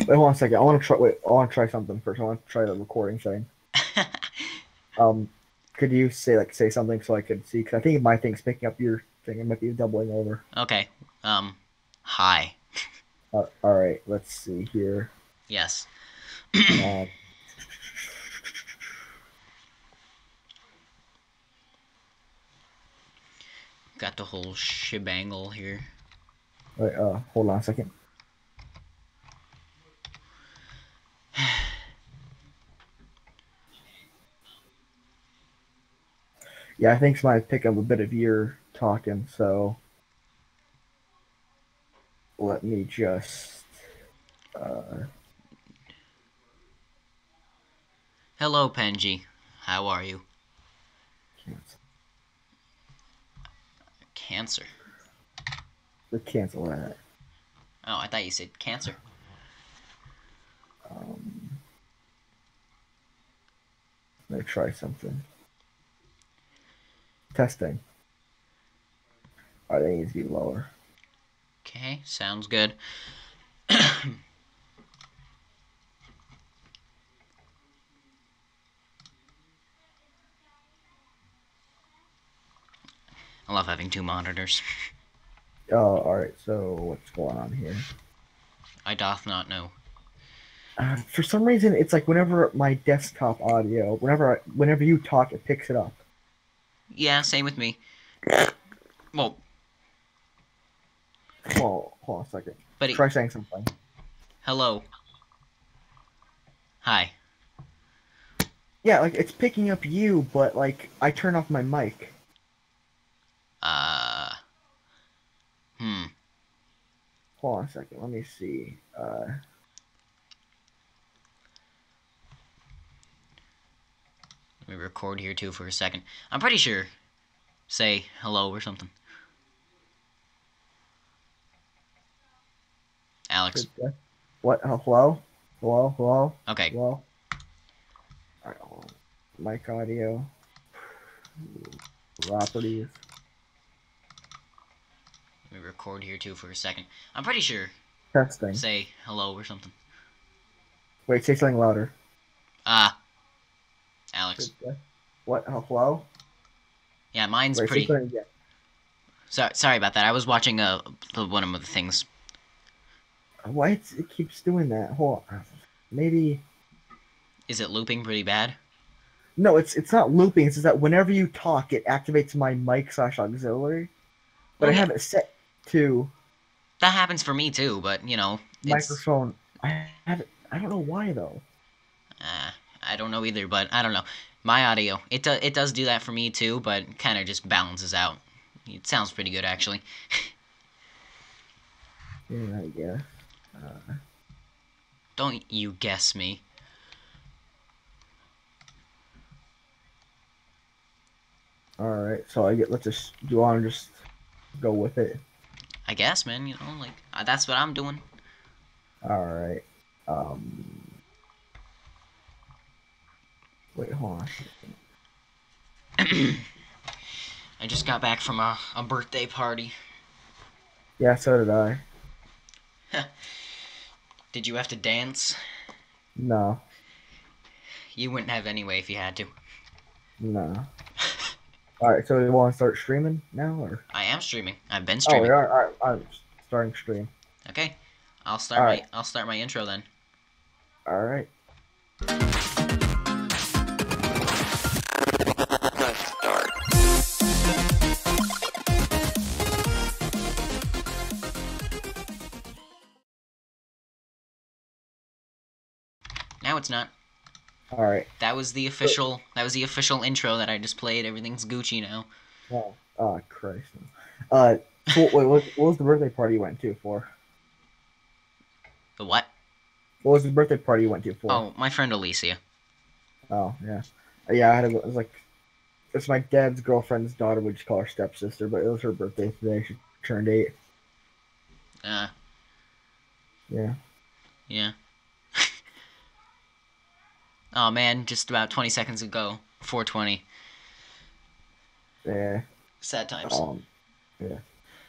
Wait, hold on a second. I want to try. Wait, I want to try something first. I want to try the recording thing. Um, could you say something so I could see? Because I think my thing's picking up your thing. It might be doubling over. Okay. Hi. All right. Let's see here. Yes. Um, Got the whole shebangle here. wait. Hold on a second. Yeah, I think it's might pick up a bit of your talking. So let me just. Uh, Hello, Penji. How are you? Cancer. cancel that. Oh, I thought you said cancer. Um, Let me try something. Testing. All right, that needs to be lower. Okay, sounds good. I love having two monitors. Oh, all right. So what's going on here? I doth not know. For some reason, it's like whenever my desktop audio, whenever you talk, it picks it up. Yeah, same with me. Well, Hold on a second. buddy. Try saying something. Hello. Hi. Yeah, like it's picking up you, but like I turn off my mic. Uh. Hmm. Hold on a second. Let me see. Let me record here too for a second. I'm pretty sure. Say hello or something. Alex. What? Hello? Hello? Hello? Okay. Hello? All right, hold on. Mic audio. Properties. Let me record here too for a second. I'm pretty sure. Testing. Say hello or something. Wait, say something louder. Ah, Alex. What? Hello? Yeah, mine's Wait, say pretty. something again. Sorry about that. I was watching one of the things. Why it keeps doing that? Hold on. Maybe. Is it looping pretty bad? No, it's not looping. It's just that whenever you talk, it activates my mic slash auxiliary. But Well, I yeah, have it set to that happens for me too. But it's. microphone. I have it. I don't know why though. Uh, I don't know either, but I don't know. My audio, it does do that for me too, but kind of just balances out. It sounds pretty good actually. Yeah, I guess. Uh, Don't you guess me. all right. So I get. Let's just. Do you want to just go with it? I guess, man. Like that's what I'm doing. All right. Um. Wait. Hold on. I just got back from a birthday party. Yeah. So did I. Did you have to dance? No. You wouldn't have anyway if you had to. No. All right. So we want to start streaming now, or? I am streaming. I've been Oh, we streaming. are. All right. I'm starting stream. Okay. All right. I'll start my intro then. All right. Now it's not. All right. That was the official intro that I just played. Everything's Gucci now. Oh, Christ. Uh, so, wait, what was the birthday party you went to for? The what? What was the birthday party you went to for? Oh, my friend Alicia. Oh, yeah. Yeah, I had it was like, it's my dad's girlfriend's daughter, we just call her stepsister, but it was her birthday today. She turned 8. Uh, Yeah. yeah. Oh man, just about 20 seconds ago. 4:20. Yeah. Sad times. Um, yeah.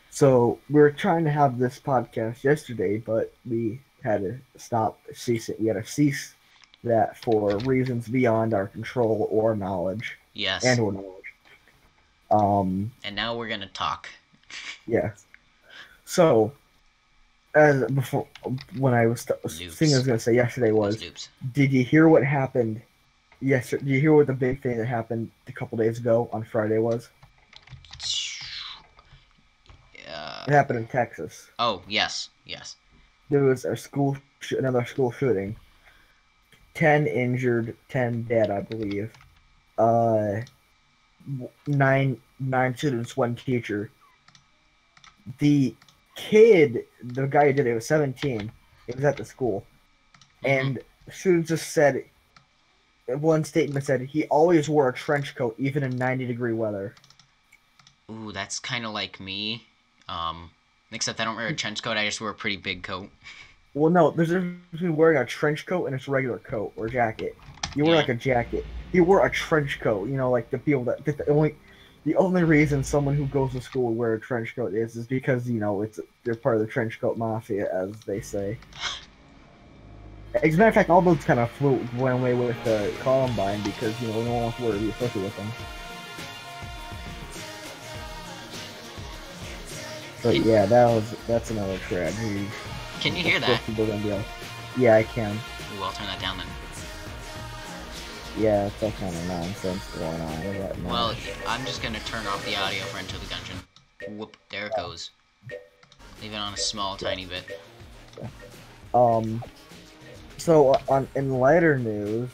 So we were trying to have this podcast yesterday, but we had to cease it. We had to cease that for reasons beyond our control or knowledge, Yes. and or knowledge. Um, And now we're gonna talk. yeah. So, as before, when I was thing I Loops. was gonna say yesterday Those was, loops. did you hear what happened? Yes. Did you hear what the big thing that happened a couple days ago on Friday was? Uh, It happened in Texas. oh, yes. Yes. There was another school shooting. 10 injured, 10 dead, I believe. Uh, nine students, one teacher. The the guy who did it was 17. He was at the school, Mm-hmm. and students just said one statement said he always wore a trench coat even in 90-degree weather. Ooh, that's kind of like me. Um, Except I don't wear a trench coat. I just wear a pretty big coat. Well, no, there's a difference between wearing a trench coat and a regular coat or jacket. You wear Yeah. like a jacket. He wore a trench coat. You know, like the people that the only reason someone who goes to school would wear a trench coat is because they're part of the trench coat mafia, as they say. As a matter of fact, all those kind of went away with Columbine because no one wants to wear the associated with them. But Can yeah, that's another tragedy. Can you hear Of that? course, people are gonna be like, yeah, I can. Ooh, I'll turn that down then. Yeah, it's all kind of nonsense going on with that. Well, I'm just gonna turn off the audio for Enter the Gungeon. Whoop, there it goes. Leave it on a small, tiny bit. Um, so in lighter news,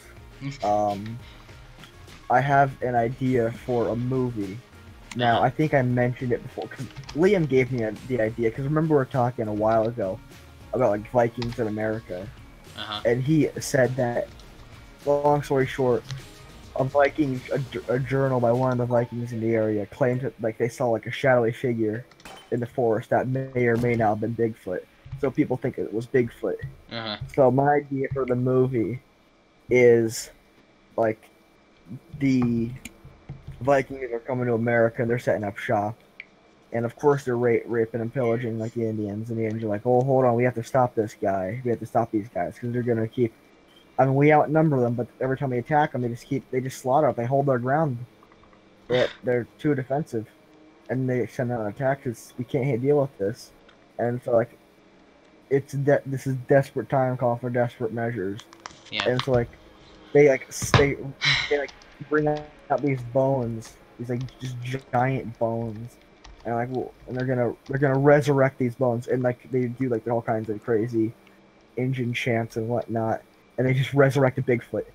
I have an idea for a movie. Now, I think I mentioned it before because Liam gave me the idea. Because remember we were talking a while ago about like Vikings in America, and he said that. Long story short, a journal by one of the Vikings in the area claimed that like they saw like a shadowy figure in the forest that may or may not have been Bigfoot. So people think it was Bigfoot. So my idea for the movie is like the Vikings are coming to America and they're setting up shop. And of course they're raping and pillaging like the Indians. And the Indians are like, oh, hold on, we have to stop this guy. We have to stop these guys because they're going to keep. I mean, we outnumber them, but every time we attack them, they just slaughter us. They hold their ground. They're too defensive. And they send out attacks because we can't deal with this. And so, like, this is desperate time call for desperate measures. Yeah. And so, like, they bring out these bones, these like just giant bones, and they're gonna resurrect these bones, and like they do like all kinds of crazy Indian chants and whatnot, and they just resurrect a Bigfoot.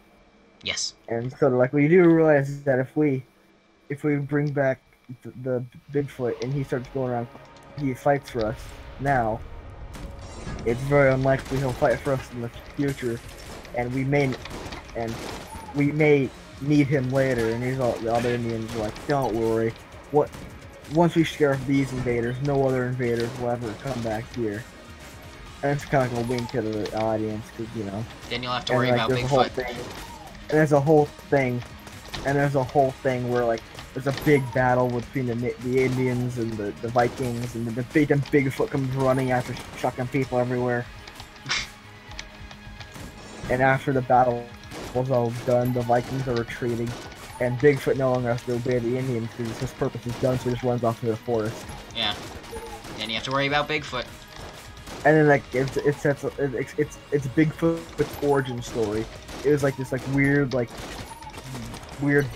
Yes. And so like we do realize that if we bring back the Bigfoot and he starts going around, he fights for us now. It's very unlikely he'll fight for us in the future, and we may need him later. And the other Indians are like, don't worry. Once we scare off these invaders, no other invaders will ever come back here. And it's kind of like a wink to the audience, because Then you'll have to worry about Bigfoot. And there's a whole thing, where like there's a big battle between the Indians and the Vikings, and the Bigfoot comes running after chucking people everywhere. And after the battle was all done, the Vikings are retreating, and Bigfoot no longer has to obey the Indians because his purpose is done, so he just runs off into the forest. Yeah. Then you have to worry about Bigfoot. And then like it's Bigfoot's origin story. It was like this weird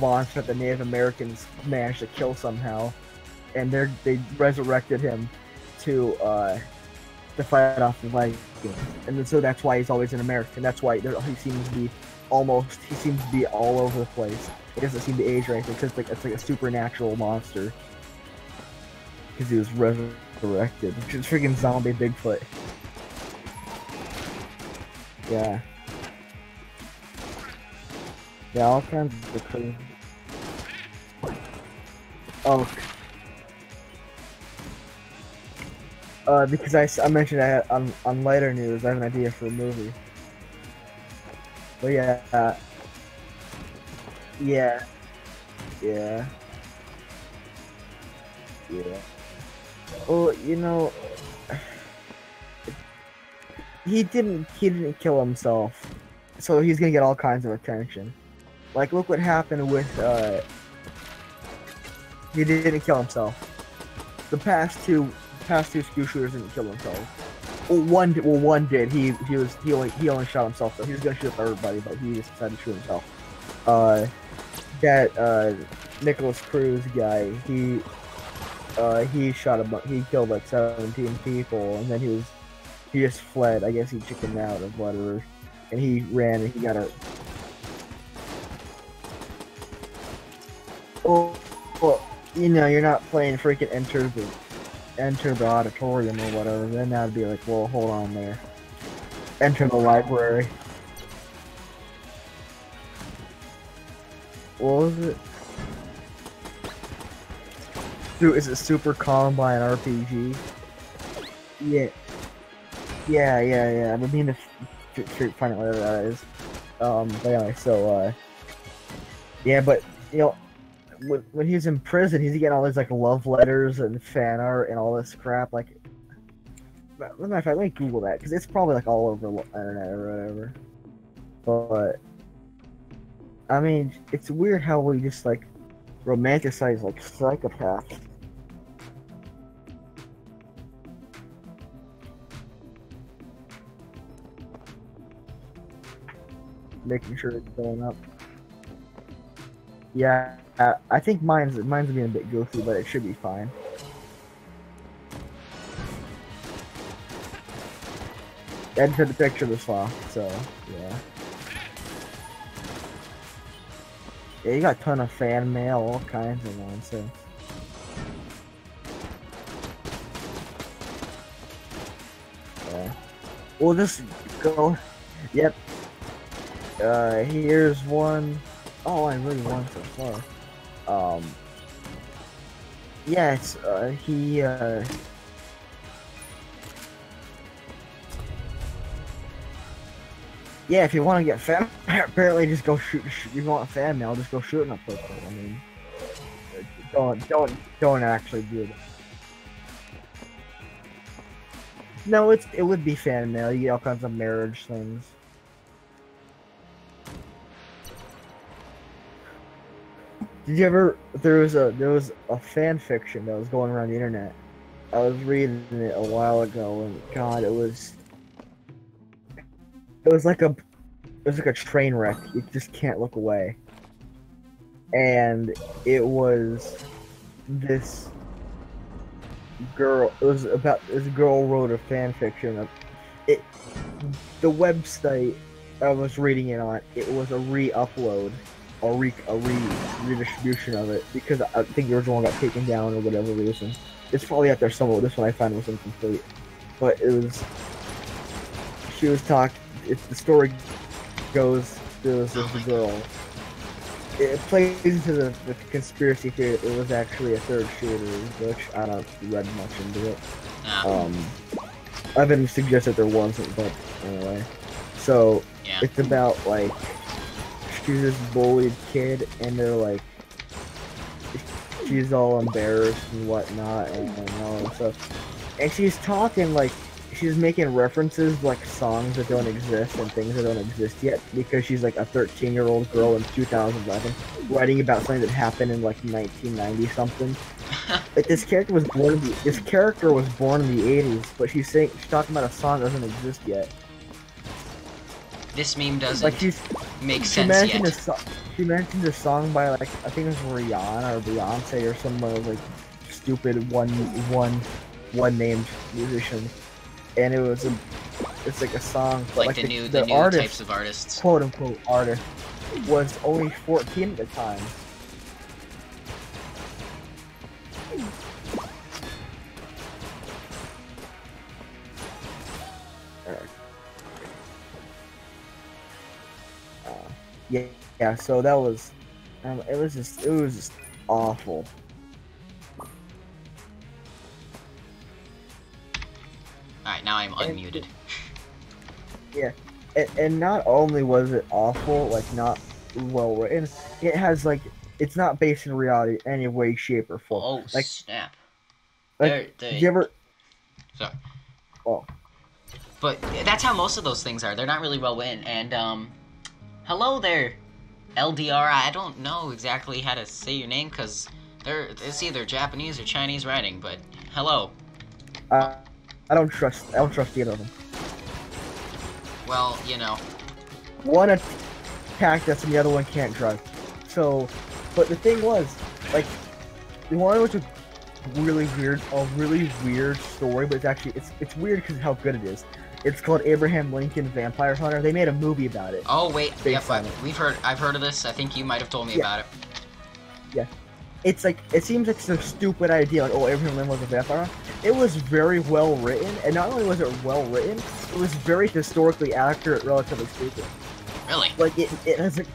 monster that the Native Americans managed to kill somehow, and they resurrected him to fight off the Vikings, and so that's why he's always in America. And that's why he seems to be all over the place. It doesn't seem to age or anything because it's like a supernatural monster because he was resurrected, which is freaking zombie Bigfoot. Yeah. Yeah, all kinds of crazy. Oh. Because I mentioned on lighter news, I have an idea for a movie. But yeah, yeah. Well, he didn't kill himself, so he's gonna get all kinds of attention. Like, look what happened with he didn't kill himself. The past two school shooters didn't kill themselves. One did. He only shot himself. So he was gonna shoot up everybody, but he just decided to shoot himself. That Nicholas Cruz guy, he shot he killed like 17 people, and then he just fled. I guess he chickened out or whatever, and he ran and he got a. Well, you know, you're not playing freaking enter the auditorium or whatever. Then that'd be like, well, hold on there. Enter the library. What was it? Dude, is it Super Columbine RPG? Yeah. Yeah. I mean, to find out whatever that is. But anyway, so, yeah, but, you know, when he was in prison, he's getting all these, like, love letters and fan art and all this crap, like, let me Google that, because it's probably, like, all over the internet or whatever. But, I mean, it's weird how we just, like, romanticize, like, psychopaths. Making sure it's going up. Yeah, I think mine's being a bit goofy, but it should be fine. Enter the picture this far, so yeah. Yeah, you got a ton of fan mail, all kinds of nonsense. Yeah. We'll just go. Yep. Here's one. Oh, I really want so far. Yeah, it's, yeah, if you want to get fan, apparently just go shoot. You want fan mail, just go shooting up people. I mean, don't actually do that. No, it would be fan mail. You get all kinds of marriage things. Did you ever? There was a fan fiction that was going around the internet. I was reading it a while ago, and God, it was like a train wreck. You just can't look away. And it was this girl. It was about this girl wrote a fan fiction of it. The website I was reading it on, it was a re-upload. A redistribution of it, because I think the original one got taken down or whatever reason. It's probably out there somewhere. This one I found was incomplete, but it was. She was talking. The story goes. There was this girl. It plays into the conspiracy theory that it was actually a third shooter, which I don't read much into it. I've been suggested there wasn't, but anyway. So yeah. It's about like. She's this bullied kid, and they're like, she's all embarrassed and whatnot, and all that stuff. And she's talking like, she's making references to, like, songs that don't exist and things that don't exist yet, because she's like a 13-year-old girl in 2011 writing about something that happened in like 1990 something. Like, this character was born in the 80s, but she's talking about a song that doesn't exist yet. This meme doesn't like make sense yet. She mentioned a song by, like, I think it was Rihanna or Beyonce or some like stupid one named musician, and it's like a song, but like the new artist, types of artists, quote unquote artist, was only 14 at the time. Yeah, so that was, it was just awful. Alright, now I'm unmuted. Yeah, and not only was it awful, like, not well written, it has, like, it's not based in reality in any way, shape, or form. Oh, like, snap. Like, did you ever... Sorry. Oh. But that's how most of those things are. They're not really well written. And hello there, LDR. I don't know exactly how to say your name because it's either Japanese or Chinese writing. But hello. I don't trust either of them. Well, you know. One attacked us and the other one can't drive. So, but the thing was, like, the one was a really weird story, but it's weird because of how good it is. It's called Abraham Lincoln Vampire Hunter. They made a movie about it. Oh wait, yep, I've heard of this. I think you might have told me about it. Yeah, it's like it seems like it's a stupid idea. Like, oh, Abraham Lincoln was a vampire. It was very well written, and not only was it well written, it was very historically accurate, relatively speaking. Really? Like it has a,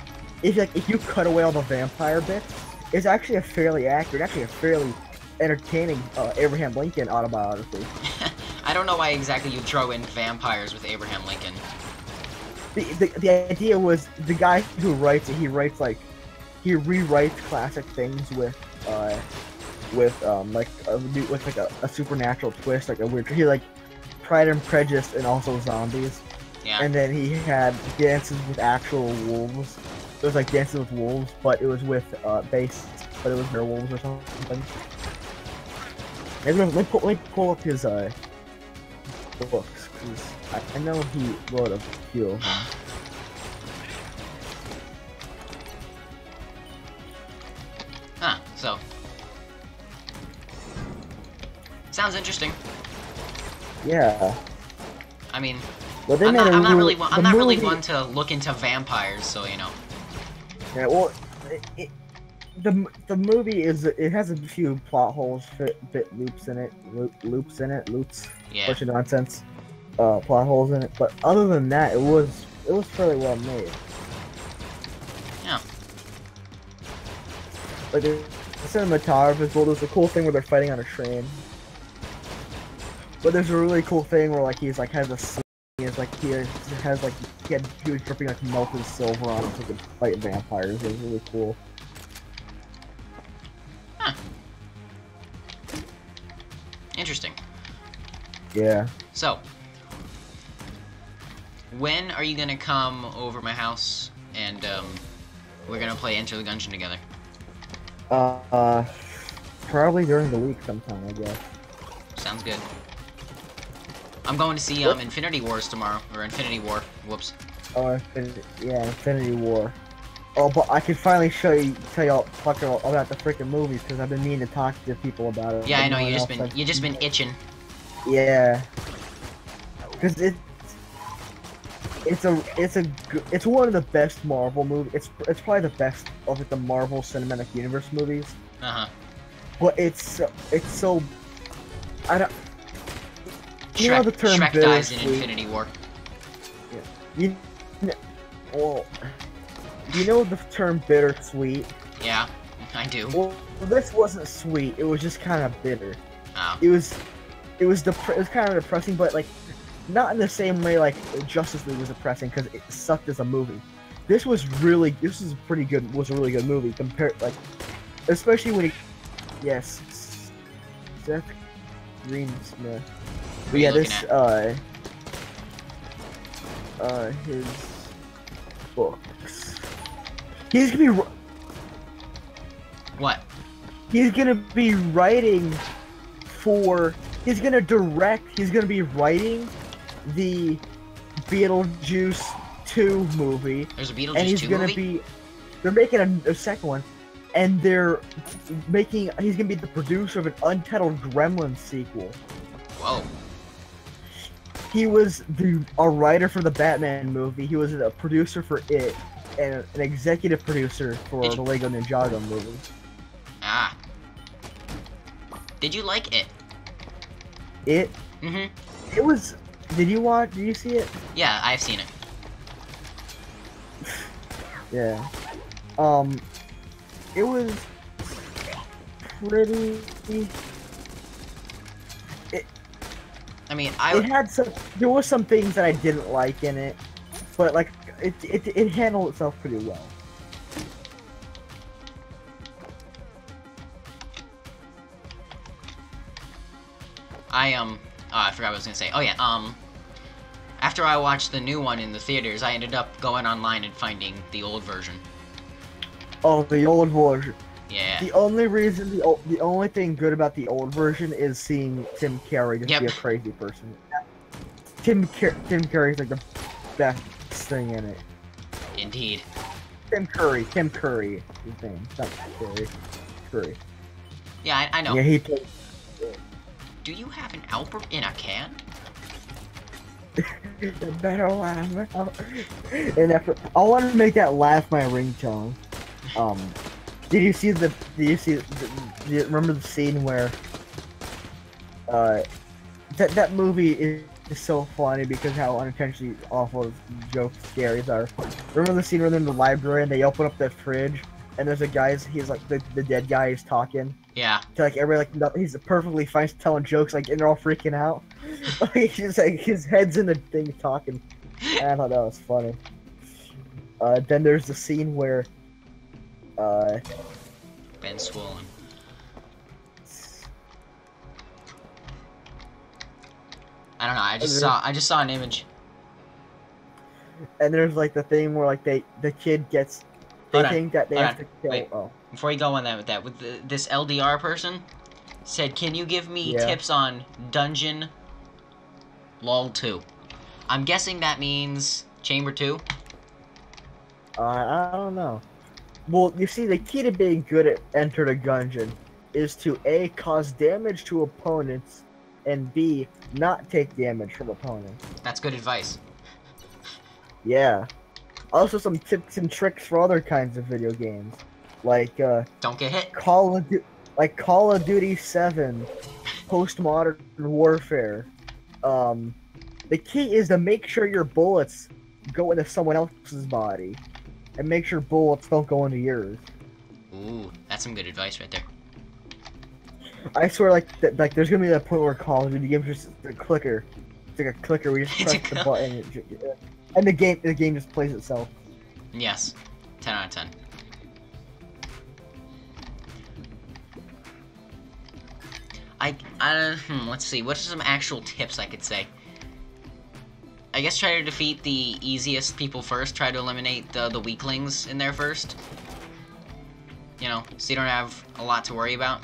if you cut away all the vampire bits, it's actually a fairly accurate, actually a fairly entertaining Abraham Lincoln autobiography. I don't know why exactly you'd throw in vampires with Abraham Lincoln. The idea was the guy who writes it, he rewrites classic things with a supernatural twist, like a weird, he like Pride and Prejudice and also zombies. Yeah. And then he had Dances with Actual Wolves. It was like Dances with Wolves, but it was with but it was werewolves or something. Let me pull up his books, because I know he wrote a few of them. Huh, so. Sounds interesting. Yeah. I mean, well, I'm not really one to look into vampires, so you know. Yeah, well, the movie has a few plot holes, loops in it, Yeah. bunch of nonsense, plot holes in it. But other than that, it was fairly well made. Yeah. Like the cinematography is cool. There's a cool thing where they're fighting on a train. But there's a really cool thing where like he was dripping like melted silver on him so he could fight vampires. It was really cool. Huh. Interesting. Yeah. So, when are you gonna come over my house and we're gonna play Enter the Gungeon together? Probably during the week sometime, I guess. Sounds good. I'm going to see Infinity Wars tomorrow, or Infinity War. Whoops. Oh, Infinity War. Oh, but I can finally tell you all about the freaking movies because I've been meaning to talk to people about it. Yeah, I know you just been itching. Yeah. Because it's one of the best Marvel movies. It's probably the best of the Marvel Cinematic Universe movies. Uh-huh. But it's so I don't. You know the term Shrek dies in Infinity War. Yeah. Well, do you know the term bittersweet? Yeah, I do. Well, this wasn't sweet. It was just kind of bitter. Oh. It was kind of depressing, but like not in the same way like Justice League was depressing because it sucked as a movie. This was a really good movie compared, like, especially when Seth Greensmith. But yeah, this his books. He's gonna be what? He's gonna be writing for. He's gonna direct. He's gonna be writing the Beetlejuice 2 movie. There's a Beetlejuice 2 movie. And he's gonna be. They're making a second one, and they're making. He's gonna be the producer of an untitled Gremlins sequel. Whoa. He was a writer for the Batman movie. He was a producer for it, and an executive producer for the Lego Ninjago movie. Ah. Did you like it? It? Mm-hmm. It was. Did you see it? Yeah, I've seen it. Yeah. It was pretty. I mean, there were some things that I didn't like in it, but like it handled itself pretty well. I forgot what I was gonna say. Oh yeah, After I watched the new one in the theaters, I ended up going online and finding the old version. Oh, the old version. Yeah. The only reason, the only thing good about the old version is seeing Tim Curry just be a crazy person. Tim Curry's like the best thing in it. Indeed. Tim Curry, his name. It's not Curry. Curry. Yeah, I know. Yeah, he played. Do you have an Alper in a can? The better laugh. And after, I want to make that laugh my ringtone. Did you see the? Do you remember the scene where? That movie is so funny because how unintentionally awful the jokes, scaries are. Remember the scene where they're in the library and they open up the fridge and there's a guy, he's like the dead guy is talking. Yeah. To like everybody, like he's perfectly fine telling jokes, like, and they're all freaking out. Like he's like his head's in the thing talking. And I thought that was funny. Then there's the scene where Ben swollen. I don't know. I just saw an image. And there's like the thing where like the kid gets. They think that they have to kill. Wait. Oh. Before you go on with that, this LDR person said, "Can you give me tips on Gungeon LOL 2?" I'm guessing that means Chamber 2. I don't know. Well, you see, the key to being good at Enter the Gungeon is to A, cause damage to opponents, and B, not take damage from opponents. That's good advice. Yeah. Also, some tips and tricks for other kinds of video games, like don't get hit. Call of Duty 7, Postmodern Warfare. The key is to make sure your bullets go into someone else's body, and make sure bullets don't go into yours. Ooh, that's some good advice right there. I swear, like there's gonna be that point where Call of Duty games just a clicker. It's like a clicker where you just press the button, and the game just plays itself. Yes, 10 out of 10. Let's see. What are some actual tips I could say? I guess try to defeat the easiest people first. Try to eliminate the weaklings in there first. You know, so you don't have a lot to worry about.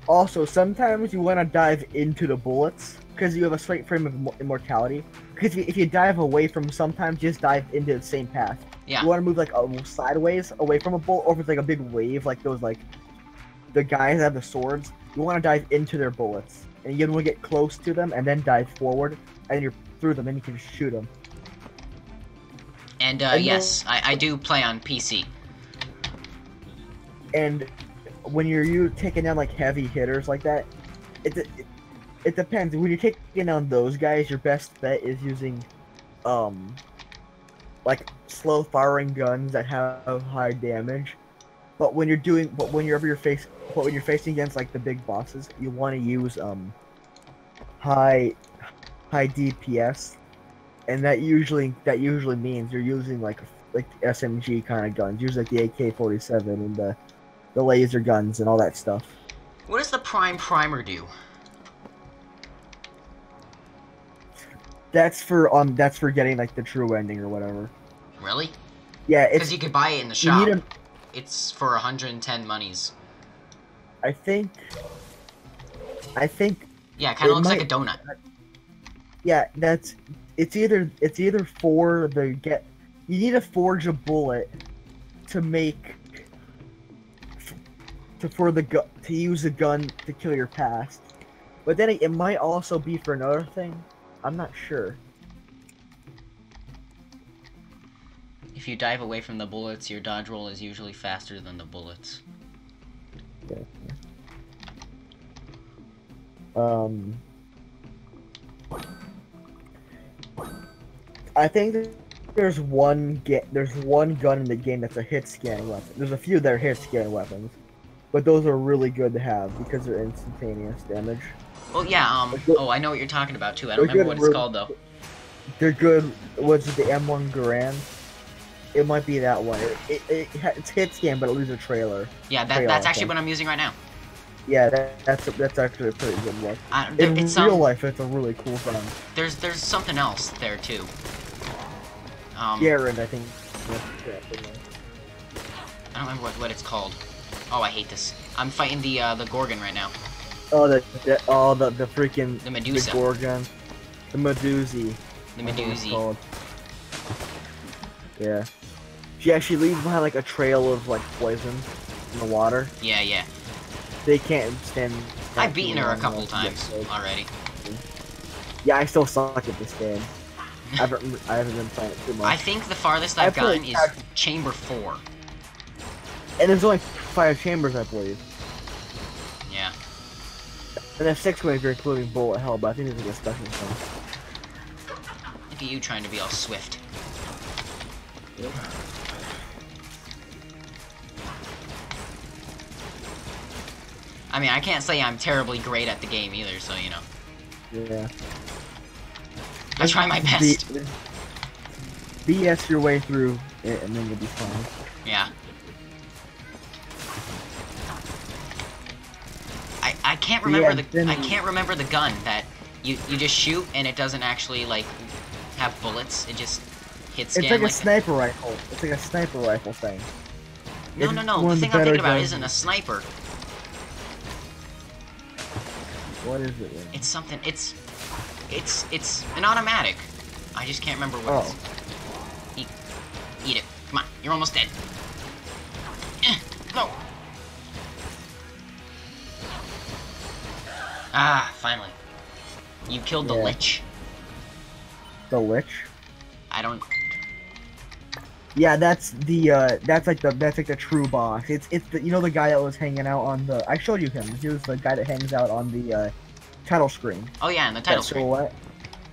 Also, sometimes you want to dive into the bullets, because you have a straight frame of immortality. Because if you dive away from them, sometimes just dive into the same path. Yeah. You want to move like sideways away from a bullet, or if it's like a big wave, like those like the guys that have the swords. You want to dive into their bullets, and you want to get close to them, and then dive forward, and you're through them, and you can shoot them. And yes, I do play on PC. And when you're taking down like heavy hitters like that, it depends. When you're taking down those guys, your best bet is using like slow firing guns that have high damage. But when you're facing against like the big bosses, you want to use high DPS, and that usually means you're using like SMG kind of guns, usually like the AK-47 and the laser guns and all that stuff. What does the primer do? That's for getting like the true ending or whatever. Really? Yeah, because you could buy it in the shop. It's for 110 monies. I think. Yeah, it kind of looks like a donut. Yeah, it's either for you need to forge a bullet to use a gun to kill your past, but then it might also be for another thing. I'm not sure. If you dive away from the bullets, your dodge roll is usually faster than the bullets. Okay. I think there's one gun in the game that's a hit scanning weapon. There's a few that are hit scanning weapons, but those are really good to have because they're instantaneous damage. Well, yeah. Oh, I know what you're talking about too. I don't remember what it's called though. They're good. Was it the M1 Garand? It might be that one. It's hit scan, but it leaves a trailer. Yeah, that's actually what I'm using right now. Yeah, that's actually a pretty good look. In It's real life, it's a really cool gun. There's something else there too. Garand, I think. I don't remember what it's called. Oh, I hate this. I'm fighting the Gorgon right now. Oh, the freaking the Medusa. The Gorgon, the Medusi. The Medusi. Yeah. She leaves behind like a trail of like poison in the water. Yeah, yeah. They can't stand. I've beaten her a couple times already. Yeah, I still suck at this game. I haven't been playing it too much. I think the farthest I've gotten is Chamber 4. And there's only 5 chambers, I believe. Yeah. And there's 6 ways you're including bullet hell, but I think there's like a special thing. Look at you trying to be all swift. Yeah. I mean, I can't say I'm terribly great at the game either, so you know. Yeah. I try my best. BS your way through it, and then you'll be fine. Yeah. I can't remember I can't remember the gun that you just shoot and it doesn't actually like have bullets. It just hits. It's like a sniper rifle. It's like a sniper rifle thing. No. The thing I'm thinking about isn't a sniper. What is it? Man? It's something. It's an automatic. I just can't remember what it is. Eat it. Come on, you're almost dead. Go. Ah, finally. You killed the Lich. The Lich? I don't. Yeah, that's like the true boss. It's the, you know, the guy that was hanging out on the. I showed you him. He was the guy that hangs out on the title screen. Oh yeah, in the title screen. Silhouette.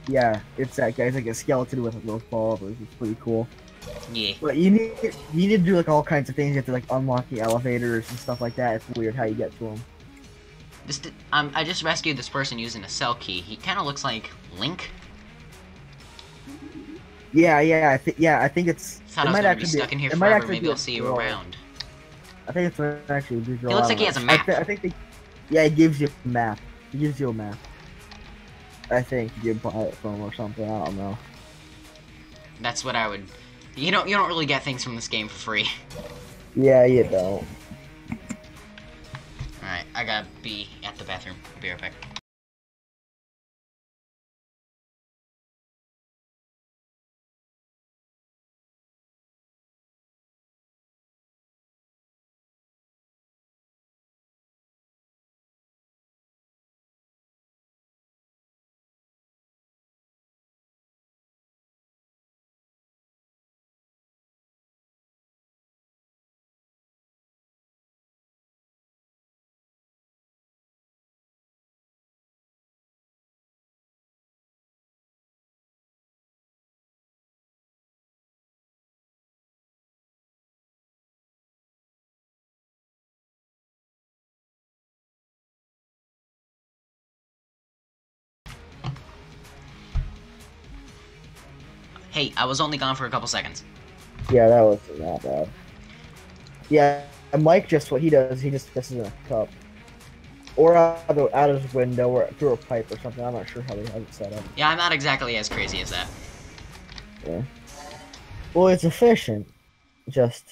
Yeah, it's that guy. He's like a skeleton with like those balls. It's pretty cool. Yeah. But you need to do like all kinds of things. You have to like unlock the elevators and stuff like that. It's weird how you get to them. I just rescued this person using a cell key. He kind of looks like Link. Yeah, I think it's. I thought I was gonna be stuck in here forever. Maybe I'll see you around. I think it's actually. He looks like he has a map. I think yeah, it gives you a map. It gives you a map. I think you buy it from or something. I don't know. That's what I would. You don't really get things from this game for free. Yeah, you don't. Alright, I gotta be at the bathroom. I'll be right back. Hey, I was only gone for a couple seconds. Yeah, that wasn't that bad. Yeah, Mike just what he does. He just pisses in a cup, or out of his window, or through a pipe or something. I'm not sure how he has it set up. Yeah, I'm not exactly as crazy as that. Yeah. Well, it's efficient. Just.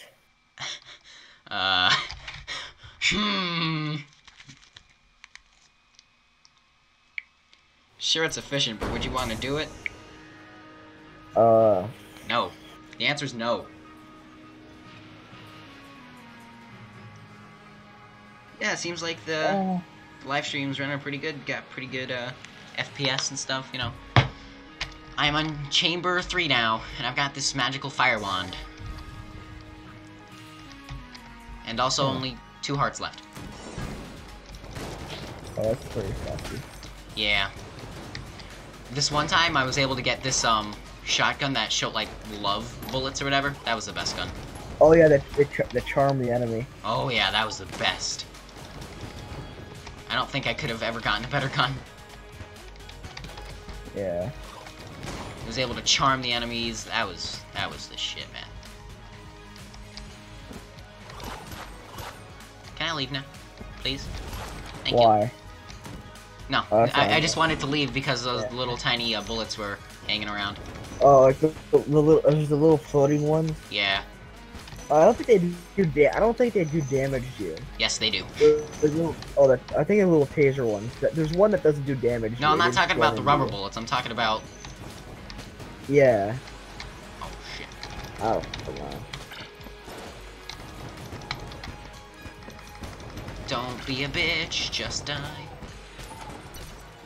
Sure, it's efficient, but would you want to do it? No. The answer's no. Yeah, it seems like the live stream's running pretty good. Got pretty good FPS and stuff, you know. I am on Chamber 3 now, and I've got this magical fire wand. And also only 2 hearts left. Oh, that's pretty flashy. Yeah. This one time I was able to get this shotgun that showed like love bullets or whatever. That was the best gun. Oh yeah, that charm the enemy. Oh yeah, that was the best. I don't think I could have ever gotten a better gun. Yeah. I was able to charm the enemies. That was the shit, man. Can I leave now? Please? Thank you. Why? No, I just wanted to leave because those little tiny bullets were hanging around. Oh, like the little floating ones? Yeah. I don't think they do. I don't think they do damage to you. Yes, they do. I think the little taser ones. There's one that doesn't do damage. No, I'm not talking about the rubber bullets. I'm talking about. Yeah. Oh shit. Oh, come on. Don't be a bitch, just die.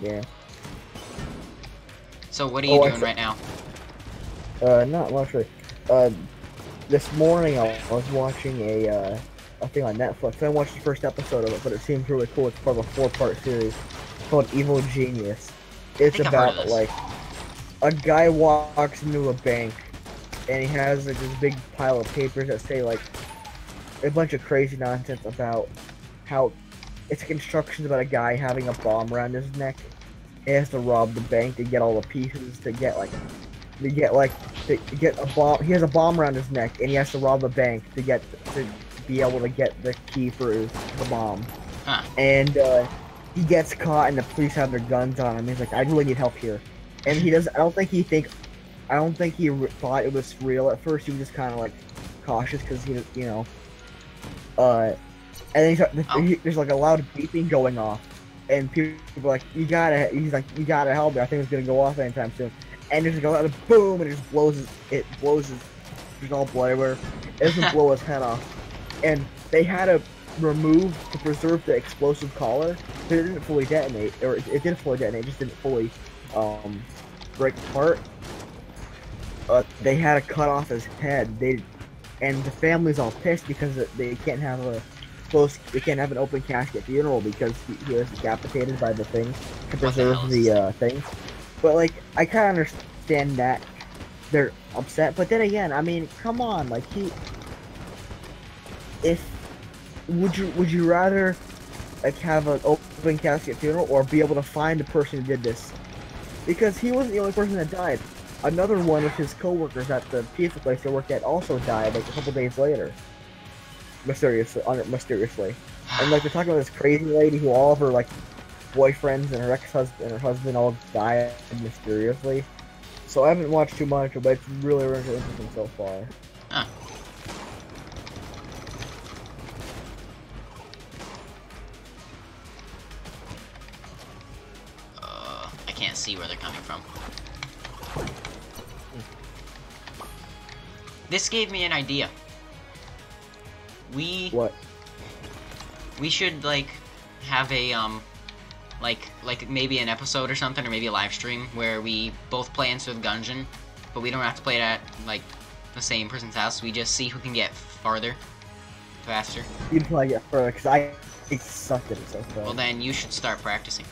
Yeah. So what are you doing right now? Not much. This morning I was watching a thing on Netflix. I watched the first episode of it, but it seems really cool. It's part of a 4-part series called Evil Genius. It's about like a guy walks into a bank and he has like this big pile of papers that say like a bunch of crazy nonsense about how it's instructions about a guy having a bomb around his neck. He has to rob the bank to get all the pieces to get a bomb. He has a bomb around his neck, and he has to rob the bank to be able to get the key for the bomb. Huh. And he gets caught, and the police have their guns on him. He's like, "I really need help here," and he does. I don't think he thought it was real at first. He was just kind of like cautious because and then there's like a loud beeping going off, and people are like, he's like, you gotta help me. I think it's gonna go off anytime soon. And there's like a loud boom, and it just blows there's all blood everywhere. It doesn't blow his head off. And they had to to preserve the explosive collar, but it didn't fully detonate, or it did fully detonate, it just didn't fully break apart. They had to cut off his head. And the family's all pissed because they can't have an open casket funeral because he was decapitated by the thing to preserve the thing. But like, I kind of understand that they're upset. But then again, I mean, come on, like would you rather like have an open casket funeral or be able to find the person who did this? Because he wasn't the only person that died. Another one of his co-workers at the pizza place they worked at also died like a couple days later. Mysteriously. And like they're talking about this crazy lady who all of her like boyfriends and her ex-husband and her husband all died mysteriously. So I haven't watched too much, but it's really, really interesting so far. Huh. I can't see where they're coming from. This gave me an idea. What? We should like have a like maybe an episode or something, or maybe a live stream where we both play into the Gungeon, but we don't have to play it at like the same person's house. We just see who can get farther, faster. You'd probably get further because I sucked at it so far. Well, then you should start practicing.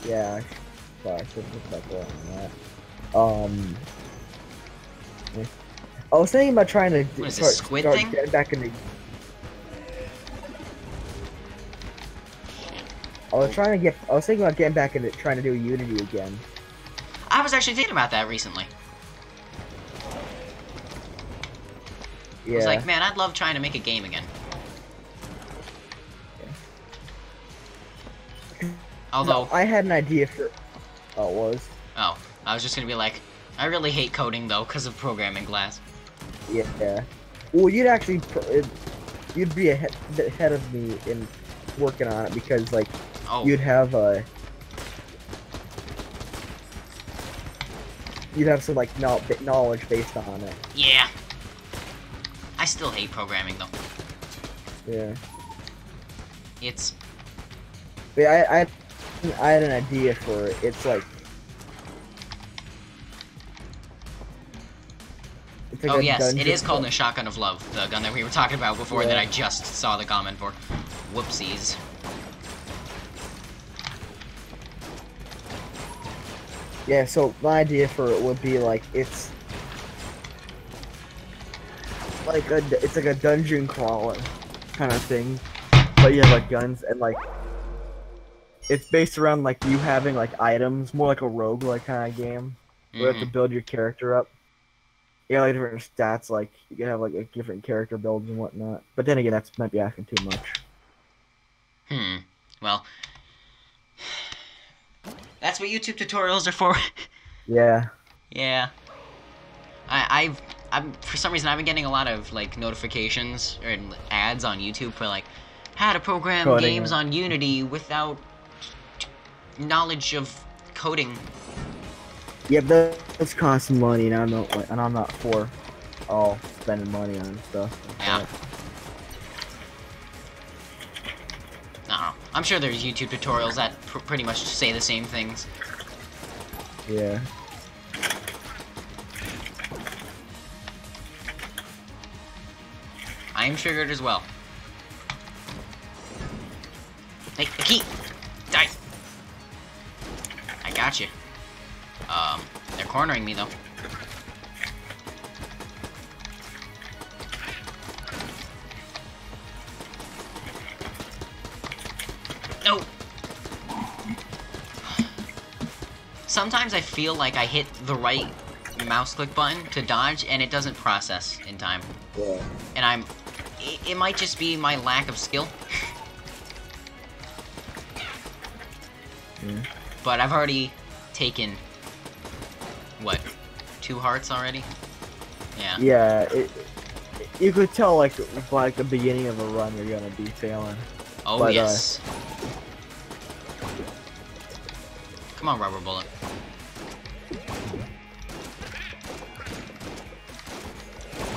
Yeah, I should look back on that. I was thinking about trying to start getting back into. I was thinking about getting back into trying to do Unity again. I was actually thinking about that recently. Yeah. I was like, man, I'd love trying to make a game again. Yeah. Although I had an idea for. Oh, it was. Oh, I was just gonna be like, I really hate coding though, because of programming class. Yeah. Well, you'd be ahead of me in working on it because like you'd have some like knowledge based on it. Yeah. I still hate programming though. Yeah. It's. But I had an idea for it. It's like. Oh yes, it is called the Shotgun of Love, the gun that we were talking about before that I just saw the comment for. Whoopsies. Yeah, so my idea for it would be like it's like a dungeon crawler kind of thing, but you have like guns and like it's based around like you having like items, more like a roguelike kind of game. Where you have to build your character up. Yeah, like different stats, like you can have like a different character builds and whatnot. But then again, that might be asking too much. Well, that's what YouTube tutorials are for. Yeah. Yeah. I'm for some reason I've been getting a lot of like notifications or ads on YouTube for like how to program Coding games on Unity without knowledge of coding. Yeah, but those cost money, and I'm not for all spending money on stuff. Yeah. I don't know. I'm sure there's YouTube tutorials that pretty much say the same things. Yeah. I am triggered as well. Hey, the key! Die! I got you. They're cornering me though. No! Sometimes I feel like I hit the right mouse click button to dodge and it doesn't process in time. Yeah. And it might just be my lack of skill. Yeah. But I've already taken, what, 2 hearts already? Yeah. Yeah, you could tell, like, by the beginning of a run, you're gonna be failing. Oh, but, yes. Come on, rubber bullet.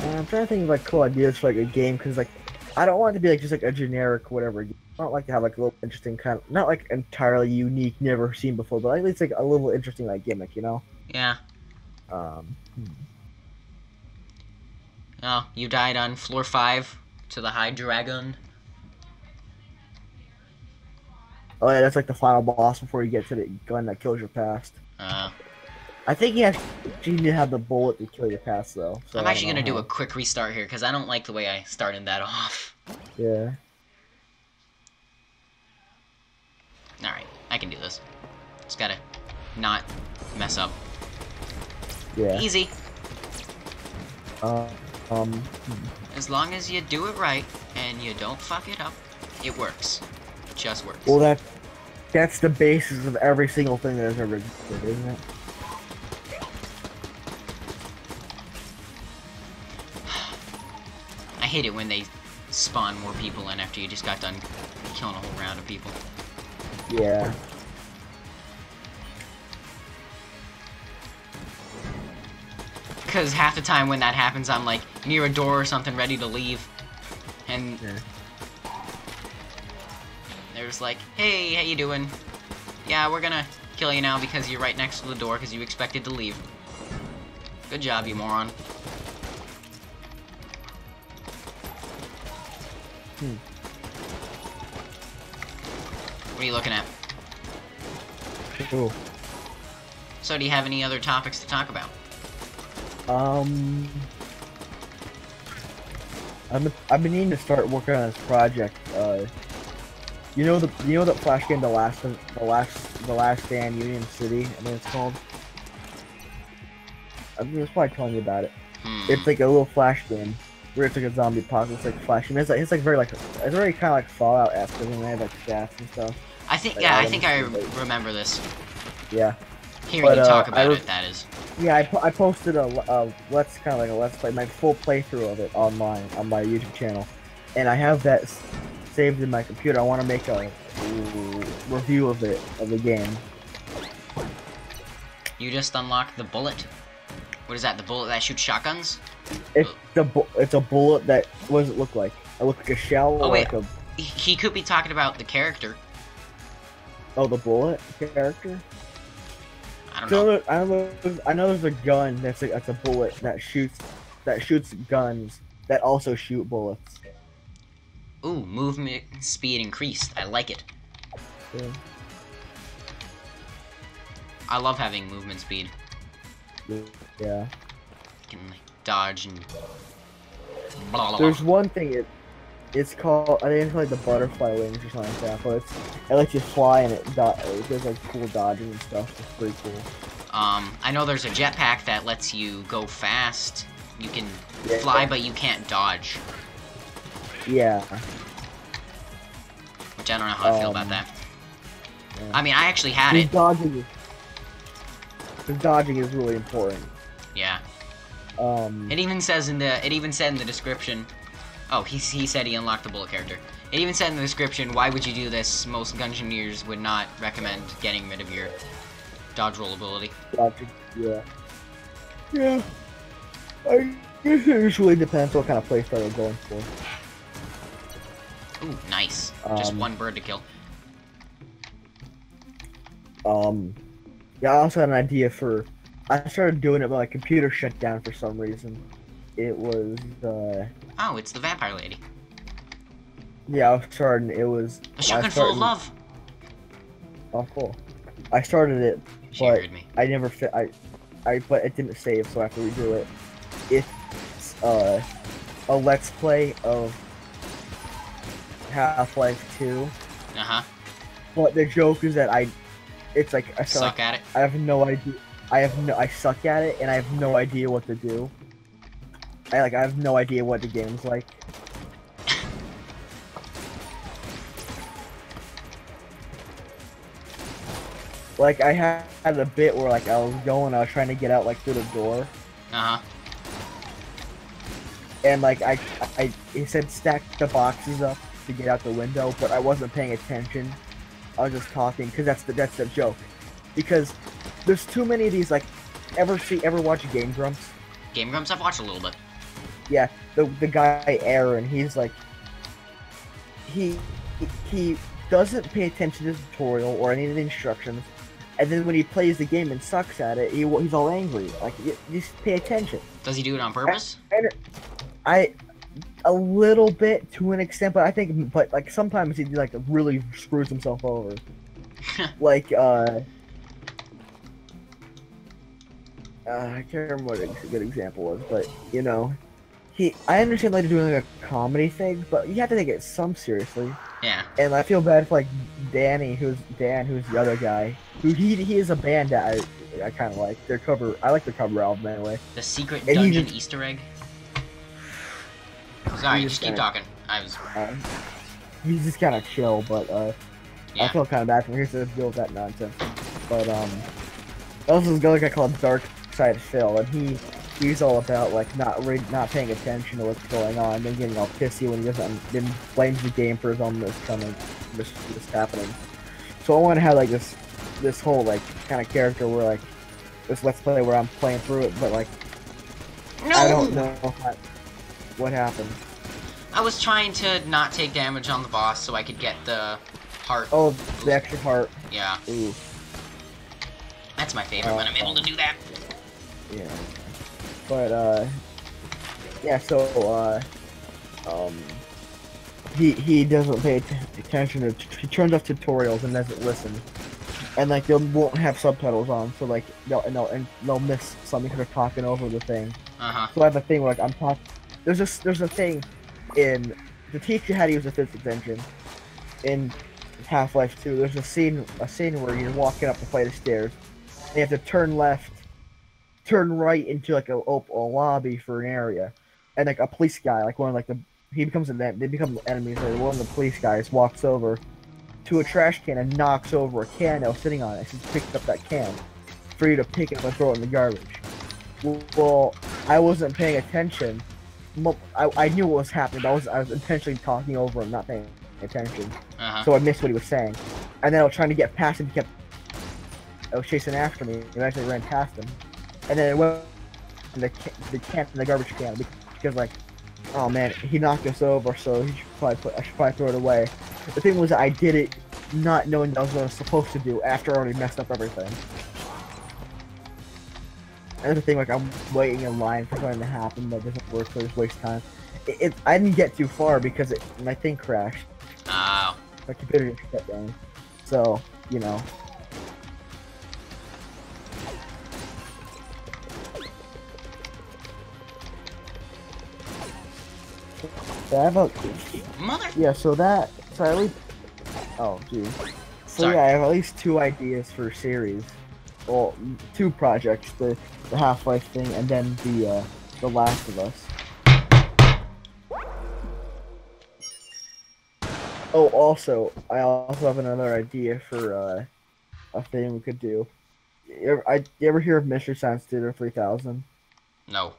I'm trying to think of, like, cool ideas for, like, a game, because, like, I don't want it to be, like, just, like, a generic whatever game. I don't like to have, like, a little interesting kind of, not, like, entirely unique, never seen before, but at least, like, a little interesting, like, gimmick, you know? Yeah. Oh, you died on floor 5 to the High Dragon. Oh, yeah, that's, like, the final boss before you get to the gun that kills your past. I think you actually need to have the bullet to kill your past, though. So I'm actually going to do a quick restart here, because I don't like the way I started that off. Yeah. Alright, I can do this. Just gotta not mess up. Yeah. Easy. As long as you do it right, and you don't fuck it up, it works. It just works. Well, that's the basis of every single thing that has ever existed, isn't it? I hate it when they spawn more people in after you just got done killing a whole round of people. Yeah. Because half the time when that happens, I'm like near a door or something ready to leave. And they're just like, hey, how you doing? Yeah, we're gonna kill you now because you're right next to the door because you expected to leave. Good job, you moron. What are you looking at? Cool. So do you have any other topics to talk about? I've been needing to start working on this project. You know that Flash game, the last stand, Union City, I think it's called. I was probably telling you about it. It's like a little Flash game where it's like a zombie apocalypse, like Flash. I mean, it's like very kind of like Fallout-esque, and they have like stats and stuff. I think like, yeah, I think I remember this. Yeah. Hearing you talk about it, that is. Yeah, I posted a let's play, my full playthrough of it online on my YouTube channel, and I have that saved in my computer. I want to make a review of the game. You just unlocked the bullet. What is that? The bullet that shoots shotguns? It's a bullet that. What does it look like? It looks like a shell. Oh or wait, like he could be talking about the character. Oh, the bullet character. I don't know. I know there's a gun that's a bullet that shoots guns that also shoot bullets. Ooh, movement speed increased. I like it. Yeah. I love having movement speed. Yeah. You can like dodge and blah, blah, There's blah. one thing it's called, I think it's like the butterfly wings or something like that, but it lets you fly and it does like cool dodging and stuff. It's pretty cool. I know there's a jetpack that lets you go fast. You can fly, but you can't dodge. Yeah. I don't know how I feel about that. Yeah. I mean, I actually had His it. dodging is really important. Yeah. It even said in the description. Oh, he said he unlocked the bullet character. It even said in the description, why would you do this? Most Gungeoneers would not recommend getting rid of your dodge roll ability. Dodging, yeah. Yeah. I guess it just really depends what kind of playstyle you're going for. Ooh, nice. Just one bird to kill. Yeah, I also had an idea for... I started doing it, but my computer shut down for some reason. It was, Oh, it's the vampire lady. Yeah, I was starting, it was... A shotgun full of love! Oh, cool. I started it, She but heard me. I never fit... but it didn't save, so I have to redo it. It's, a Let's Play of Half-Life 2. Uh-huh. But the joke is that it's like... I suck at it? I have no idea... I suck at it, and I have no idea what to do. I have no idea what the game's like. Like, I had a bit where, like, I was trying to get out, like, through the door. Uh-huh. And, like, it said stack the boxes up to get out the window, but I wasn't paying attention. I was just talking, because that's the joke. Because there's too many of these, like, ever watch Game Grumps? Game Grumps, I've watched a little bit. Yeah, the guy Aaron, he's like, he doesn't pay attention to the tutorial or any of the instructions, and then when he plays the game and sucks at it, he's all angry. Like, just pay attention. Does he do it on purpose? I a little bit to an extent, but like sometimes he like really screws himself over. Like I can't remember what a good example was, but you know, I understand like doing like a comedy thing, but you have to take it some seriously. Yeah. And I feel bad for like Dan, who's the other guy, who he is a band that I kind of like. I like their cover album anyway. The Secret Dungeon Easter egg. Sorry, just keep talking. He's just kind of chill, but yeah. I feel kind of bad for him. He has to deal with that nonsense. But there's this guy called Dark Side Phil, and he's all about like not paying attention to what's going on, and getting all pissy when he then blames the game for his own this happening. So I want to have like this whole like kind of character where like this Let's Play where I'm playing through it, but like I don't know what happened. I was trying to not take damage on the boss so I could get the heart. Oh, the extra heart. Yeah. Ooh. That's my favorite when I'm able to do that. Yeah. But yeah. So he doesn't pay attention to. He turns off tutorials and doesn't listen. And like they won't have subtitles on, so like they'll miss something because they're talking over the thing. So I have a thing where like I'm talking. There's a thing in the teacher how to use the physics engine in Half-Life 2. There's a scene where you're walking up the flight of stairs, and you have to turn left, turn right into like a lobby for an area, and like a police guy, like one of like they become enemies. Or one of the police guys walks over to a trash can and knocks over a can that was sitting on it. He picks up that can for you to pick it up and throw it in the garbage. Well, I wasn't paying attention. I knew what was happening, but I was intentionally talking over him, not paying attention. So I missed what he was saying. And then I was trying to get past him. I was chasing after me. Eventually ran past him. And then it went in the garbage can because like, oh man, he knocked us over, so I should probably throw it away. The thing was, I did it not knowing that was what I was supposed to do after I already messed up everything. And the thing, like, I'm waiting in line for something to happen that doesn't work, so I just waste time. I didn't get too far because my thing crashed. Oh. My computer just shut down. So, you know. Oh, gee. So yeah, I have at least 2 ideas for series. Well, 2 projects, the Half-Life thing, and then the Last of Us. Oh, also, I also have another idea for a thing we could do. You ever hear of Mystery Science Theater 3000? No.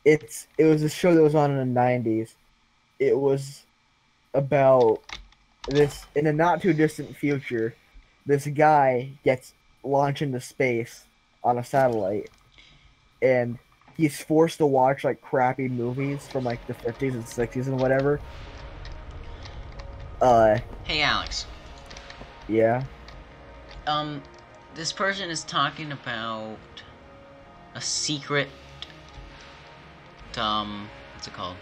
It was a show that was on in the 90s. It was about this in a not too distant future. This guy gets launched into space on a satellite, and he's forced to watch like crappy movies from like the 50s and 60s and whatever. Uh, Hey, Alex. yeah. Um, this person is talking about a secret, what's it called?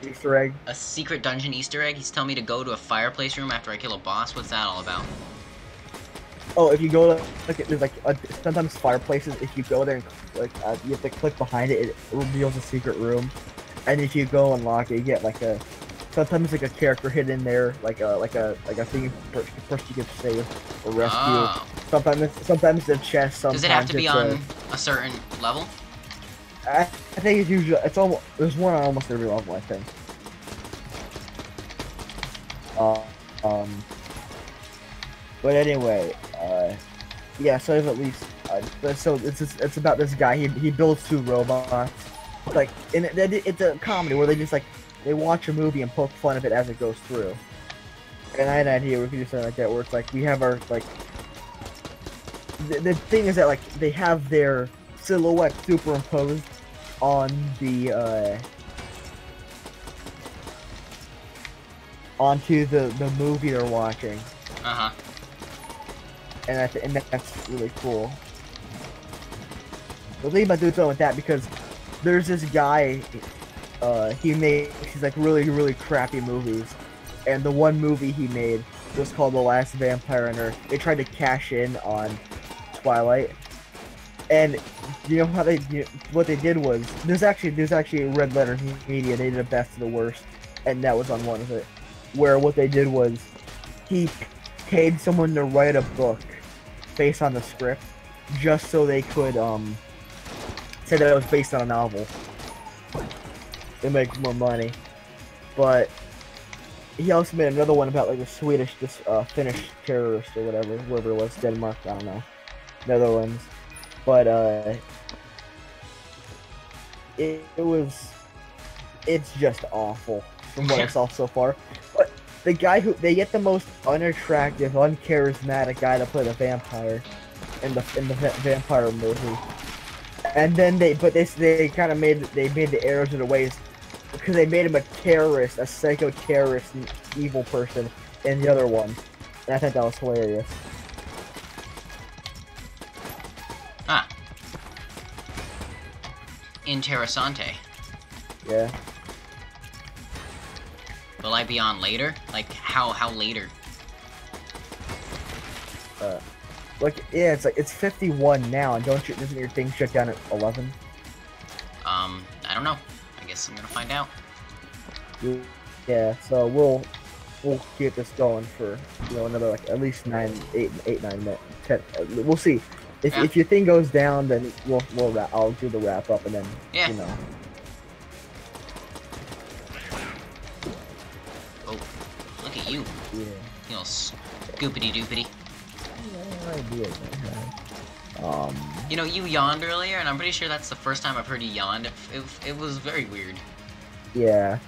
Easter egg. A secret dungeon Easter egg. He's telling me to go to a fireplace room after I kill a boss. What's that all about? Oh, if you go to there's sometimes fireplaces. If you go there and you have to click behind it, it reveals a secret room, and if you go unlock it, you get like a sometimes like a character hidden there, like a thing first you can save or rescue. Oh. Sometimes the chest. Sometimes Does it have to be on a certain level? I think it's usually there's one on almost every level, I think. But anyway, yeah. So there's at least so it's about this guy. He builds two robots. Like it's a comedy where they just like they watch a movie and poke fun of it as it goes through. And I had an idea we could do something like that where it's like we have our like the thing is that like they have their silhouette superimposed on the onto the movie they're watching. Uh-huh. And that's really cool. But think about doing something with that because there's this guy, he makes these like really crappy movies, and the one movie he made was called The Last Vampire on Earth. They tried to cash in on Twilight, and you know how what they did was there's actually Red Letter Media. They did a best of the worst, and that was on one of it, where what they did was he paid someone to write a book based on the script just so they could say that it was based on a novel and make more money. But he also made another one about like a Finnish terrorist or whoever it was, Denmark, I don't know, Netherlands. But it's just awful from what I saw so far. But the guy they get the most unattractive, uncharismatic guy to play the vampire in the vampire movie, and then they kind of made the arrows in the ways because they made him a terrorist, a psycho terrorist, and evil person in the other one, and I thought that was hilarious. Ah. Interessante. Yeah. Will I be on later? Like, how later? Like, yeah, it's 51 now, and doesn't your thing shut down at 11? I don't know. I guess I'm gonna find out. Yeah, so we'll keep this going for, you know, another, like, at least 9 minutes, 10, we'll see. If your thing goes down, then I'll do the wrap up, and then, yeah. You know. Oh, look at you. Yeah. You know, scoopity doopity. No idea, man. You know, you yawned earlier, and I'm pretty sure that's the first time I've heard you yawn. It was very weird. Yeah.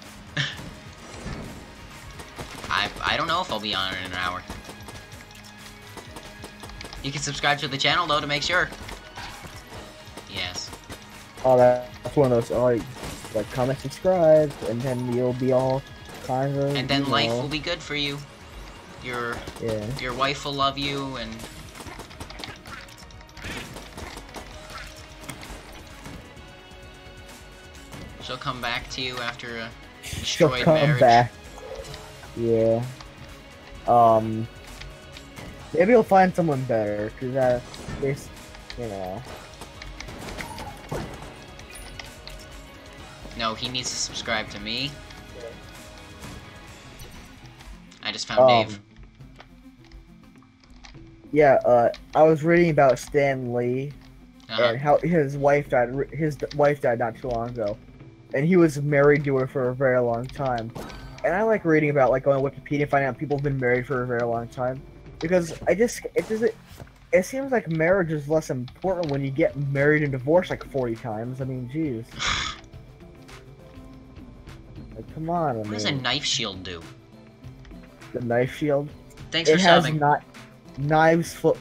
I don't know if I'll be on in an hour. You can subscribe to the channel, though, to make sure. Yes. Oh, that's one of those, like, comment, subscribe, and then you'll be all kinds of, and then life will be good for you. Your wife will love you, and... she'll come back to you after a destroyed marriage. Back. Yeah. Maybe you'll find someone better, because this, you know. No, he needs to subscribe to me. I just found Dave. Yeah, I was reading about Stan Lee and how his wife died. His wife died not too long ago, and he was married to her for a very long time. and I like reading about like going on Wikipedia and finding out people have been married for a very long time, because it seems like marriage is less important when you get married and divorced like 40 times. I mean, jeez. Like, come on. What does a knife shield do? The knife shield? Thanks for subbing. It has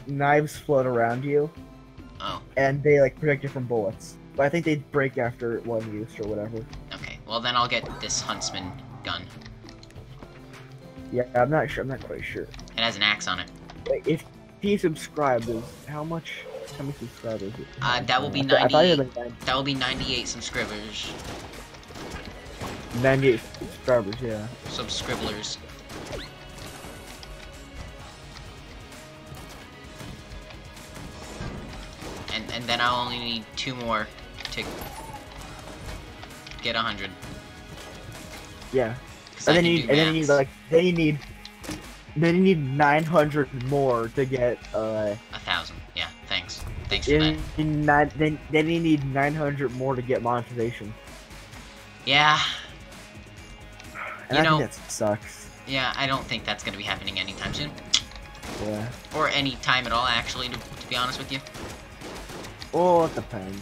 knives float around you. Oh. And they like protect you from bullets. But I think they break after one use or whatever. Okay, well then I'll get this huntsman gun. Yeah, I'm not sure. I'm not quite sure. It has an axe on it. If he subscribed, how many subscribers? That will be 90. That will be 98 subscribers. 98 subscribers, yeah. Subscribblers. And then I'll only need 2 more to get 100. Yeah. And then you need 900 more to get 1,000. Yeah, thanks. Thanks for that. Then you need 900 more to get monetization. Yeah. And I think that sucks. Yeah, I don't think that's gonna be happening anytime soon. Yeah. Or any time at all, actually, to be honest with you. Oh, it depends.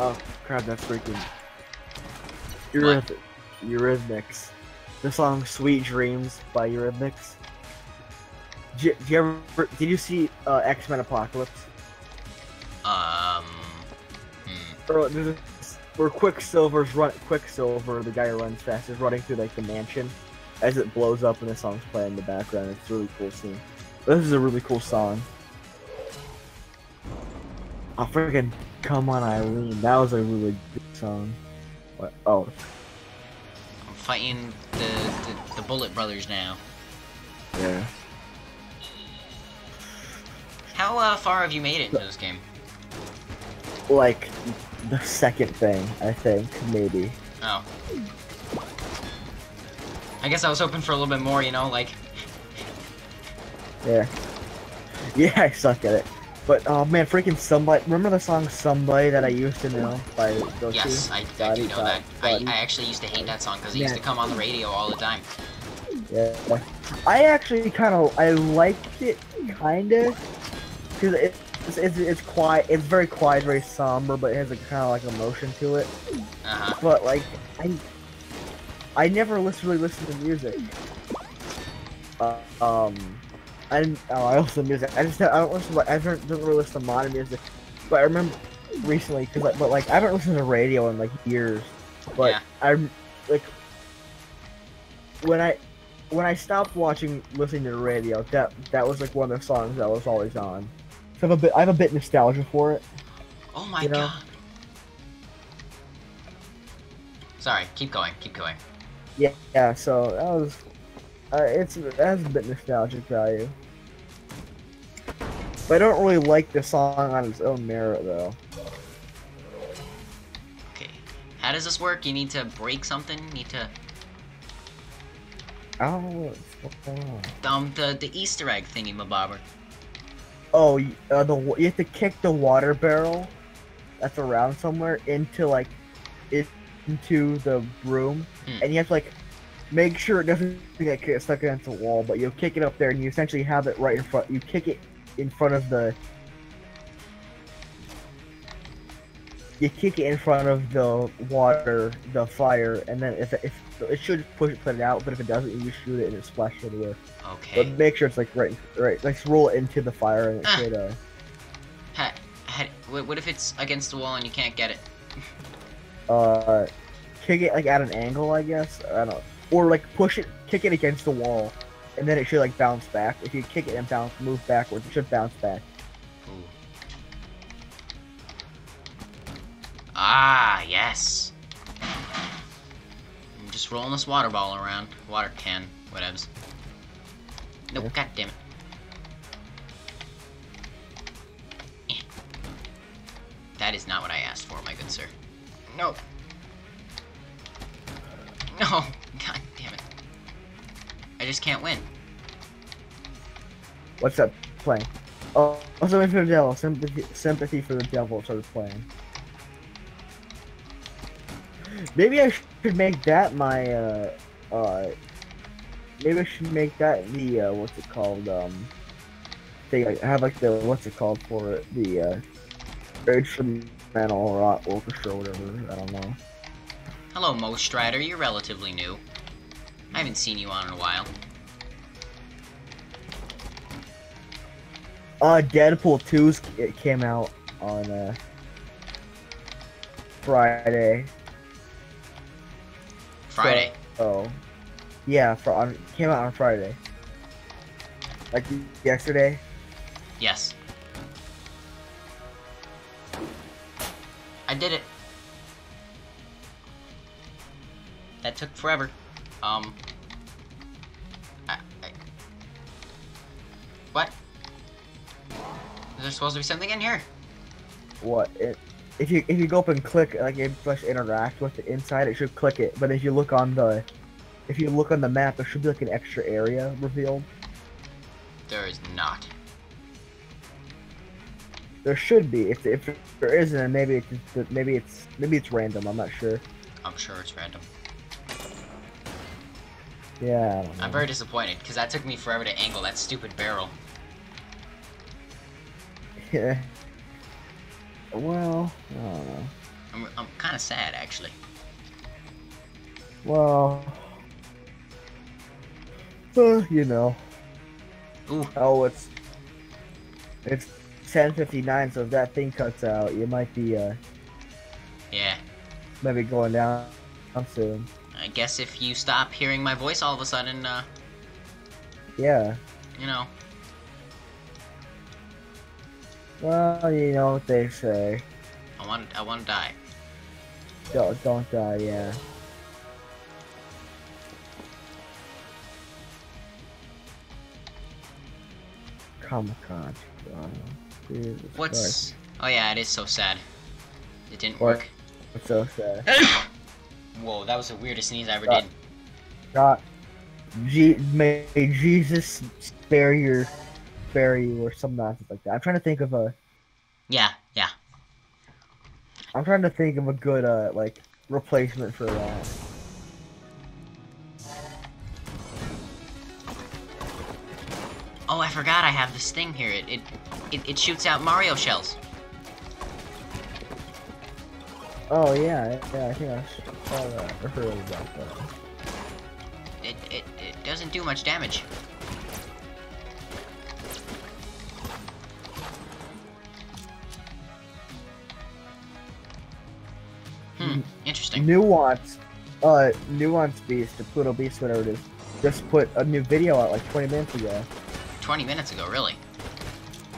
Oh crap, that's freaking Eurythmics. The song "Sweet Dreams" by Eurythmics. Did you see X-Men Apocalypse? Where Quicksilver, the guy who runs fast, is running through like the mansion as it blows up and the song's playing in the background. It's a really cool scene. This is a really cool song. Oh, freaking Come On Eileen. That was a really good song. What? Oh. I'm fighting the Bullet Brothers now. Yeah. How far have you made it into this game? Like, the second thing, I think, maybe. Oh. I guess I was hoping for a little bit more, you know, like... Yeah. Yeah, I suck at it. But, oh man, freaking Somebody... Remember the song Somebody that I used to know by Goku? Yes, I do know that. I actually used to hate that song because it used to come on the radio all the time. Yeah. I actually I liked it, kinda. Because it's quiet, it's very quiet, very somber, but it has a kind of like emotion to it. Uh-huh. But, like, I never really listened to music. I listen to music. I don't really listen to modern music. But I remember recently, but I haven't listened to radio in like years. But yeah. I'm like, when I stopped listening to the radio, that was like one of the songs that was always on. So I have a bit nostalgia for it. Oh my god. Sorry, keep going. Yeah. So that was, it has a bit nostalgic value. But I don't really like the song on its own merit, though. Okay. How does this work? You need to break something? I don't know what's going on. The Easter egg thingy-mabobber. Oh, you have to kick the water barrel that's around somewhere into the room, and you have to like make sure it doesn't get stuck against the wall. But you kick it up there, and you essentially have it right in front. You kick it in front of the. You kick it in front of the fire, and then if it should put it out, but if it doesn't, you just shoot it and it splashes anywhere. Okay. But make sure it's like right, like roll it into the fire and it should. What if it's against the wall and you can't get it? Kick it like at an angle, I guess. I don't know. Or like kick it against the wall, and then it should like bounce back. If you kick it and move backwards, it should bounce back. Ooh. Ah, yes. I'm just rolling this water ball around. Water can, whatevs. Nope, god damn it. That is not what I asked for, my good sir. No. No, god damn it. I just can't win. What's that playing? Oh, Oh, something for the devil. Sympathy for the devil started playing. Maybe I should make that my, maybe I should make that the, what's it called, thing. I have, like, the, what's it called for it? The, instrumental or orchestra or whatever. I don't know. Hello, Mo Strider. You're relatively new. I haven't seen you on in a while. Deadpool 2's it came out on Friday. Friday? Oh. Yeah, came out on Friday. Like yesterday? Yes. I did it. That took forever. What? Is there supposed to be something in here? What? If you go up and click like interact with the inside, it should click it. But if you look on the map, there should be like an extra area revealed. There is not. There should be. If there isn't, then maybe it's random. I'm not sure. I'm sure it's random. Yeah. I don't know. I'm very disappointed because that took me forever to angle that stupid barrel. Yeah. Well, I don't know. I'm kind of sad actually. Well, you know. Ooh. Oh, it's 10:59, so if that thing cuts out, you might be Yeah. maybe going down soon. I guess if you stop hearing my voice all of a sudden, Yeah. you know. Well, you know what they say. I want to die. Don't die, yeah. Comic-Con. What's... Christ. Oh yeah, it is so sad. It didn't work. It's so sad. Whoa, that was the weirdest sneeze I ever did. God, may Jesus spare you, or some nonsense like that. I'm trying to think of a. Yeah. I'm trying to think of a good like replacement for that. Oh, I forgot I have this thing here. It shoots out Mario shells. Oh yeah, I think I saw that or heard about that. It doesn't do much damage. Interesting. Nuance Beast, or Pluto Beast, whatever it is, just put a new video out like 20 minutes ago. 20 minutes ago, really?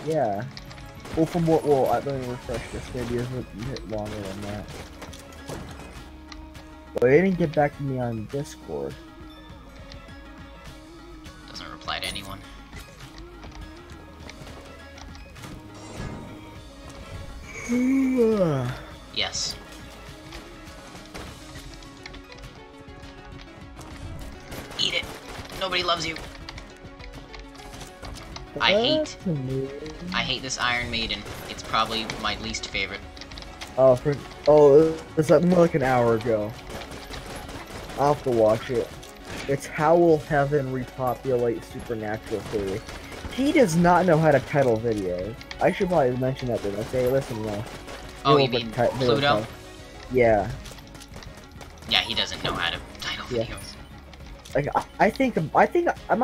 Yeah. Well, from what? Well, let me refresh this. Maybe it's a bit longer than that. But they didn't get back to me on Discord. Doesn't reply to anyone. Yes. Eat it. Nobody loves you. I hate this Iron Maiden. It's probably my least favorite. Oh, it's like more like an hour ago. I'll have to watch it. It's How Will Heaven Repopulate Supernatural Theory. He does not know how to title videos. I should probably mention that to him. I say, listen, Oh, you mean Pluto? Yeah. Yeah, he doesn't know how to title videos. Like, I think am I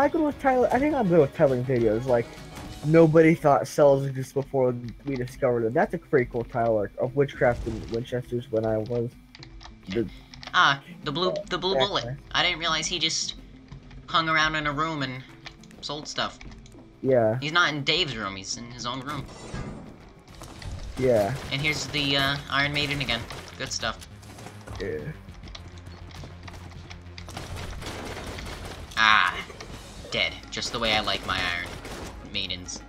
good with title? I think I'm good with titling videos. Like, nobody thought cells existed before we discovered them. That's a pretty cool title, like, of Witchcraft and Winchesters when I was. The blue bullet. I didn't realize he just hung around in a room and sold stuff. Yeah. He's not in Dave's room. He's in his own room. Yeah. And here's the Iron Maiden again. Good stuff. Yeah. Ah, dead. Just the way I like my Iron Maidens.